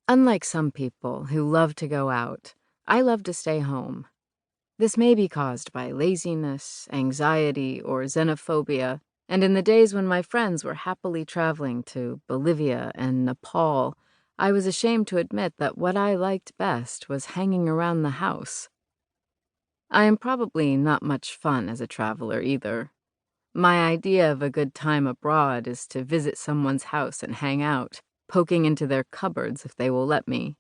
Unlike some people who love to go out, I love to stay home. This may be caused by laziness, anxiety, or xenophobia, and in the days when my friends were happily traveling to Bolivia and Nepal, I was ashamed to admit that what I liked best was hanging around the house. I am probably not much fun as a traveler either. My idea of a good time abroad is to visit someone's house and hang out, poking into their cupboards if they will let me.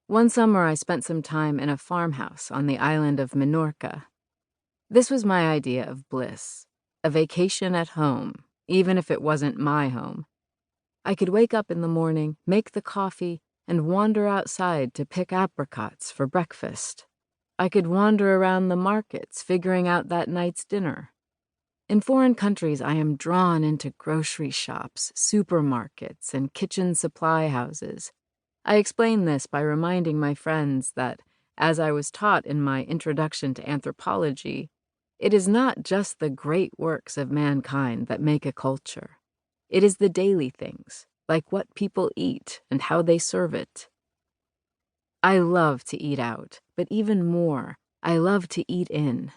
One summer I spent some time in a farmhouse on the island of Minorca. This was my idea of bliss, a vacation at home, even if it wasn't my home. I could wake up in the morning, make the coffee, and wander outside to pick apricots for breakfast. I could wander around the markets, figuring out that night's dinner. In foreign countries, I am drawn into grocery shops, supermarkets, and kitchen supply houses. I explain this by reminding my friends that, as I was taught in my Introduction to Anthropology, it is not just the great works of mankind that make a culture. It is the daily things, like what people eat and how they serve it. I love to eat out, but even more, I love to eat in.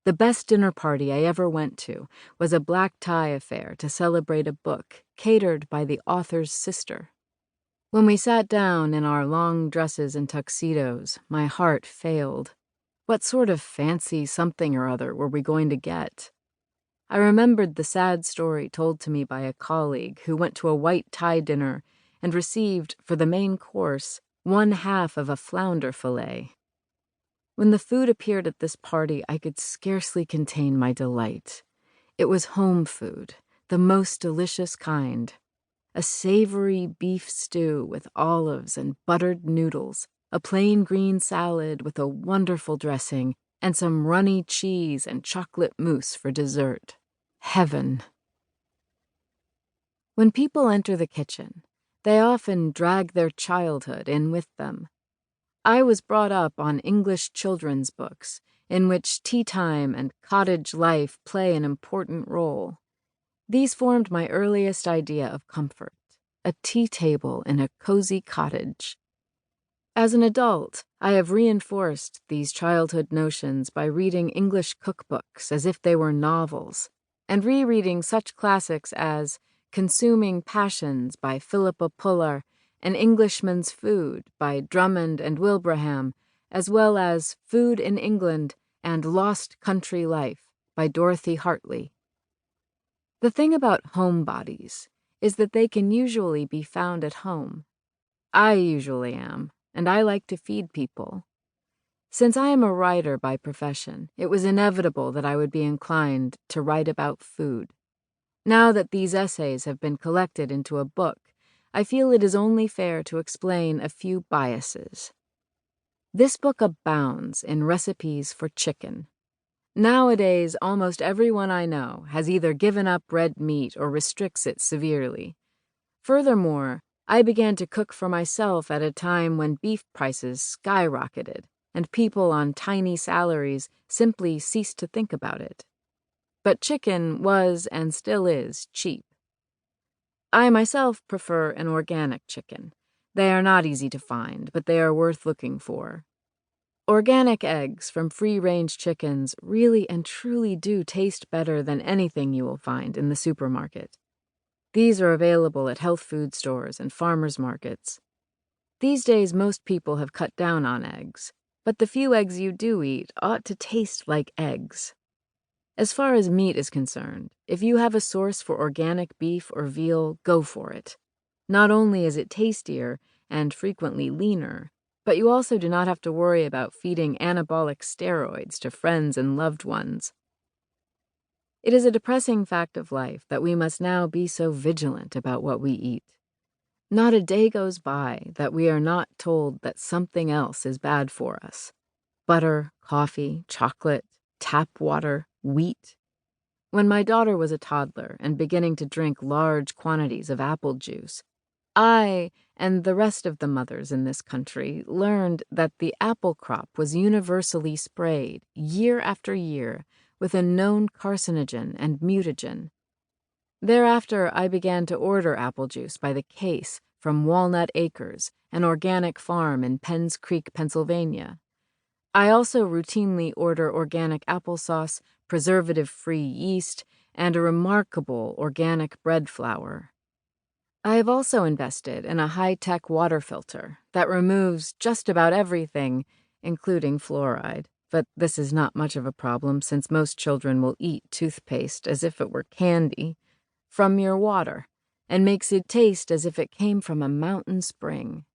The best dinner party I ever went to was a black tie affair to celebrate a book catered by the author's sister. When we sat down in our long dresses and tuxedos, my heart failed. What sort of fancy something or other were we going to get? I remembered the sad story told to me by a colleague who went to a white tie dinner and received, for the main course, 1/2 of a flounder fillet. When the food appeared at this party, I could scarcely contain my delight. It was home food, the most delicious kind. A savory beef stew with olives and buttered noodles, a plain green salad with a wonderful dressing, and some runny cheese and chocolate mousse for dessert. Heaven. When people enter the kitchen, they often drag their childhood in with them. I was brought up on English children's books, in which tea time and cottage life play an important role. These formed my earliest idea of comfort, a tea table in a cozy cottage. As an adult, I have reinforced these childhood notions by reading English cookbooks as if they were novels, and rereading such classics as Consuming Passions by Philippa Puller, An Englishman's Food by Drummond and Wilbraham, as well as Food in England and Lost Country Life by Dorothy Hartley. The thing about homebodies is that they can usually be found at home. I usually am, and I like to feed people. Since I am a writer by profession, it was inevitable that I would be inclined to write about food. Now that these essays have been collected into a book, I feel it is only fair to explain a few biases. This book abounds in recipes for chicken. Nowadays, almost everyone I know has either given up red meat or restricts it severely. Furthermore, I began to cook for myself at a time when beef prices skyrocketed, and people on tiny salaries simply ceased to think about it. But chicken was and still is cheap. I myself prefer an organic chicken. They are not easy to find, but they are worth looking for. Organic eggs from free-range chickens really and truly do taste better than anything you will find in the supermarket. These are available at health food stores and farmers markets. These days, most people have cut down on eggs, but the few eggs you do eat ought to taste like eggs. As far as meat is concerned, if you have a source for organic beef or veal, go for it. Not only is it tastier and frequently leaner, but you also do not have to worry about feeding anabolic steroids to friends and loved ones. It is a depressing fact of life that we must now be so vigilant about what we eat. Not a day goes by that we are not told that something else is bad for us. Butter, coffee, chocolate, tap water, wheat. When my daughter was a toddler and beginning to drink large quantities of apple juice, I and the rest of the mothers in this country learned that the apple crop was universally sprayed year after year with a known carcinogen and mutagen. Thereafter, I began to order apple juice by the case from Walnut Acres, an organic farm in Penns Creek, Pennsylvania. I also routinely order organic applesauce, preservative-free yeast, and a remarkable organic bread flour. I have also invested in a high-tech water filter that removes just about everything, including fluoride. But this is not much of a problem since most children will eat toothpaste as if it were candy from your water and makes it taste as if it came from a mountain spring.